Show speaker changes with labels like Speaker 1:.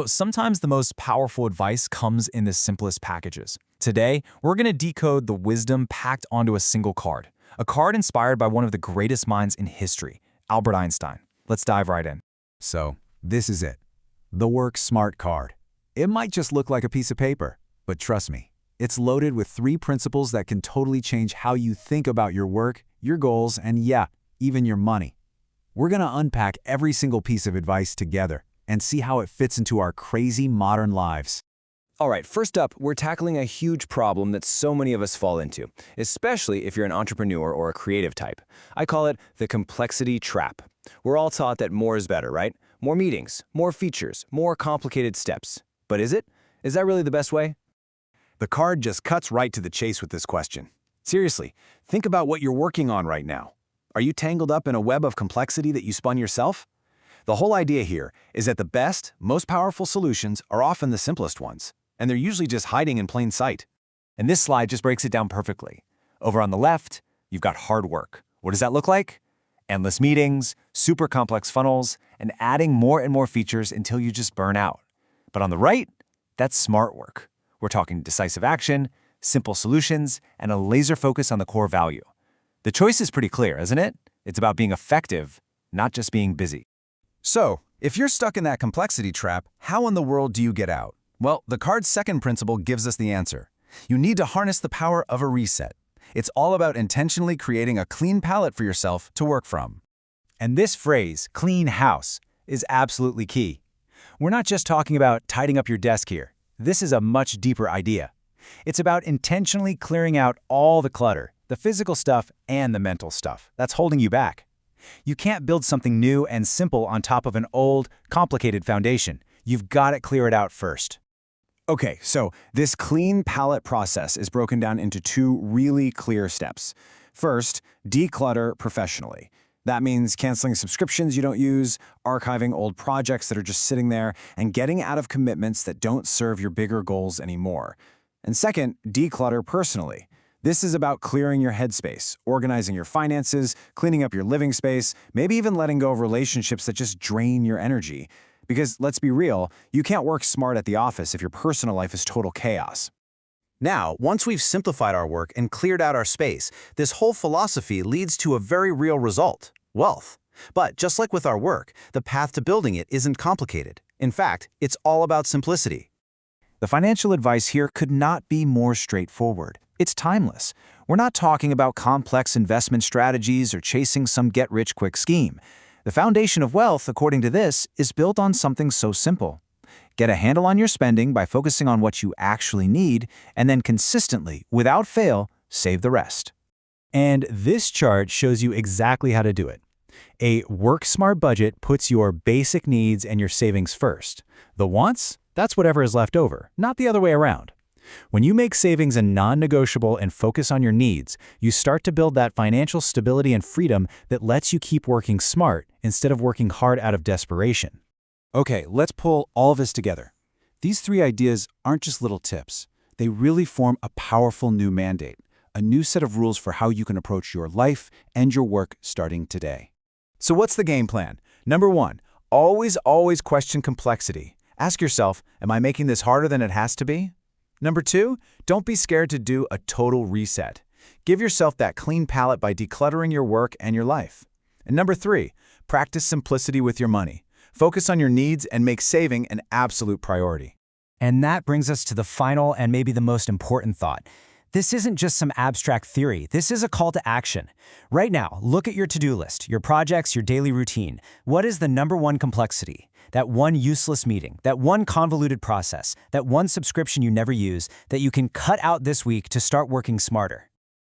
Speaker 1: Sometimes the most powerful advice comes in the simplest packages. Today, we're going to decode the wisdom packed onto a single card. A card inspired by one of the greatest minds in history, Albert Einstein. Let's dive right in.
Speaker 2: So, this is it. The Work Smart card. It might just look like a piece of paper, but trust me, it's loaded with 3 principles that can totally change how you think about your work, your goals, and yeah, even your money. We're going to unpack every single piece of advice together and see how it fits into our crazy modern lives.
Speaker 3: All right, first up, we're tackling a huge problem that so many of us fall into, especially if you're an entrepreneur or a creative type. I call it the complexity trap. We're all taught that more is better, right? More meetings, more features, more complicated steps. But is it? Is that really the best way?
Speaker 2: The card just cuts right to the chase with this question. Seriously, think about what you're working on right now. Are you tangled up in a web of complexity that you spun yourself? The whole idea here is that the best, most powerful solutions are often the simplest ones, and they're usually just hiding in plain sight.
Speaker 1: And this slide just breaks it down perfectly. Over on the left, you've got hard work. What does that look like? Endless meetings, super complex funnels, and adding more and more features until you just burn out. But on the right, that's smart work. We're talking decisive action, simple solutions, and a laser focus on the core value. The choice is pretty clear, isn't it? It's about being effective, not just being busy.
Speaker 2: So, if you're stuck in that complexity trap, how in the world do you get out? Well, the card's second principle gives us the answer. You need to harness the power of a reset. It's all about intentionally creating a clean palette for yourself to work from.
Speaker 1: And this phrase, clean house, is absolutely key. We're not just talking about tidying up your desk here. This is a much deeper idea. It's about intentionally clearing out all the clutter, the physical stuff and the mental stuff that's holding you back. You can't build something new and simple on top of an old, complicated foundation. You've got to clear it out first.
Speaker 2: Okay, so this clean palette process is broken down into 2 really clear steps. First, declutter professionally. That means canceling subscriptions you don't use, archiving old projects that are just sitting there, and getting out of commitments that don't serve your bigger goals anymore. And second, declutter personally. This is about clearing your headspace, organizing your finances, cleaning up your living space, maybe even letting go of relationships that just drain your energy. Because let's be real, you can't work smart at the office if your personal life is total chaos. Now, once we've simplified our work and cleared out our space, this whole philosophy leads to a very real result: wealth. But just like with our work, the path to building it isn't complicated. In fact, it's all about simplicity.
Speaker 1: The financial advice here could not be more straightforward. It's timeless. We're not talking about complex investment strategies or chasing some get-rich-quick scheme. The foundation of wealth, according to this, is built on something so simple. Get a handle on your spending by focusing on what you actually need, and then consistently, without fail, save the rest. And this chart shows you exactly how to do it. A work-smart budget puts your basic needs and your savings first. The wants? That's whatever is left over, not the other way around. When you make savings a non-negotiable and focus on your needs, you start to build that financial stability and freedom that lets you keep working smart instead of working hard out of desperation.
Speaker 2: Okay, let's pull all of this together. These 3 ideas aren't just little tips. They really form a powerful new mandate, a new set of rules for how you can approach your life and your work starting today. So what's the game plan? Number 1, always question complexity. Ask yourself, am I making this harder than it has to be? Number 2, don't be scared to do a total reset. Give yourself that clean palette by decluttering your work and your life. And number 3, practice simplicity with your money. Focus on your needs and make saving an absolute priority.
Speaker 1: And that brings us to the final and maybe the most important thought. This isn't just some abstract theory. This is a call to action. Right now, look at your to-do list, your projects, your daily routine. What is the number 1 complexity? That one useless meeting, that one convoluted process, that one subscription you never use that you can cut out this week to start working smarter.